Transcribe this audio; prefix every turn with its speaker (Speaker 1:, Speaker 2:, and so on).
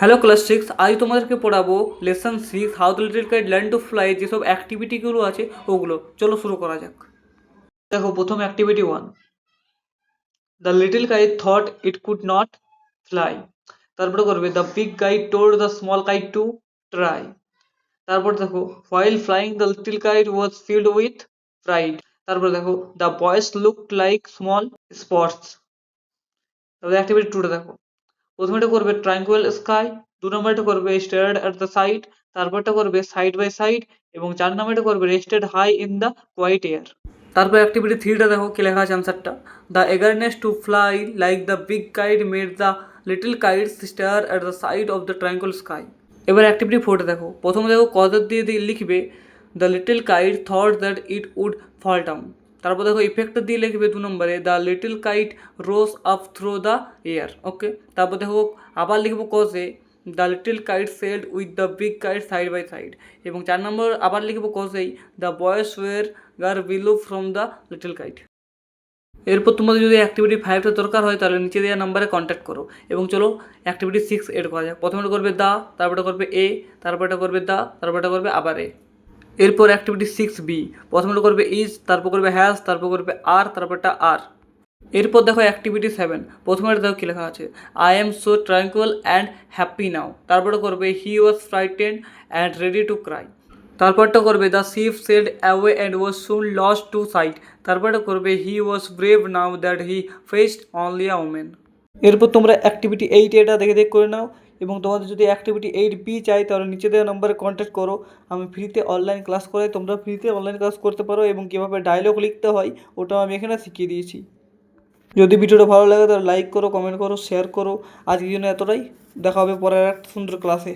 Speaker 1: Hello class six, আজ তোমাদেরকে পড়াবো lesson six how the little kite learn to fly. যেসব অ্যাক্টিভিটিগুলো আছে ওগুলো, চলো শুরু করা যাক। দেখো, প্রথম activity one, the little kite thought it could not fly. তারপরে করবে the big kite told the small kite to try. তারপর দেখো, while flying the little kite was filled with pride. তারপরে দেখো, the boys looked like small spots. তারপরে activity টুটা দেখো, প্রথমেটা করবে ট্রায়াঙ্গুয়াল স্কাই, দু নম্বরটা করবে স্টেয়ার্ড এট দ্য সাইড, তারপরটা করবে সাইড বাই সাইড, এবং চার নম্বরটা করবে rested high in the quiet air. তারপর অ্যাক্টিভিটি থ্রিটা দেখো কি লেখা আছে আনসারটা, the eagerness to fly like the big kite made the little kites stare at the side of the tranquil sky. এবার অ্যাক্টিভিটি ফোরটা দেখো, প্রথমে দেখো কজের দিয়ে লিখবে the little kite thought that it would fall down. তারপর দেখো ইফেক্টটা দিয়ে লিখবে দু নম্বরে the little kite rose up through the air. Okay, তারপর দেখো আবার লিখবো কজে the little kite sailed with the big kite side by side, এবং চার নম্বর আবার লিখবো কজেই দ্য বয়েস ওয়ের গার below from the little kite. এরপর তোমাদের যদি অ্যাক্টিভিটি ফাইভটা দরকার হয় তাহলে নিচে দেওয়া নাম্বারে কন্ট্যাক্ট করো। এবং চলো অ্যাক্টিভিটি সিক্স এড করা যাক। প্রথমটা করবে দা, তারপরটা করবে এ, তারপরটা করবে দা, তারপরটা করবে আবার এ। এরপর অ্যাক্টিভিটি সিক্স বি, প্রথমটা করবে ইজ, তারপর করবে হ্যাজ, তারপর করবে আর, তারপরটা আর। এরপর দেখো অ্যাক্টিভিটি সেভেন, প্রথমটা দেখো কী লেখা আছে, I am so tranquil and happy now. তারপরে করবে he was frightened and ready to cry. তারপরটা করবে the ship sailed away and was soon lost to sight. তারপরটা করবে he was brave now that he faced only a omen. এরপর তোমরা activity eight এটা দেখে করে নাও, এবং তোমাদের যদি অ্যাক্টিভিটি এইট বি চাই তাহলে নিচে দেওয়া নম্বরে কন্ট্যাক্ট করো। আমি ফ্রিতে অনলাইন ক্লাস করাই, তোমরা ফ্রিতে অনলাইন ক্লাস করতে পারো, এবং কীভাবে ডায়লগ লিখতে হয় ওটাও আমি এখানে শিখিয়ে দিয়েছি। যদি ভিডিওটা ভালো লাগে তাহলে লাইক করো, কমেন্ট করো, শেয়ার করো। আজকের জন্য এতটাই, দেখা হবে পরের একটা সুন্দর ক্লাসে।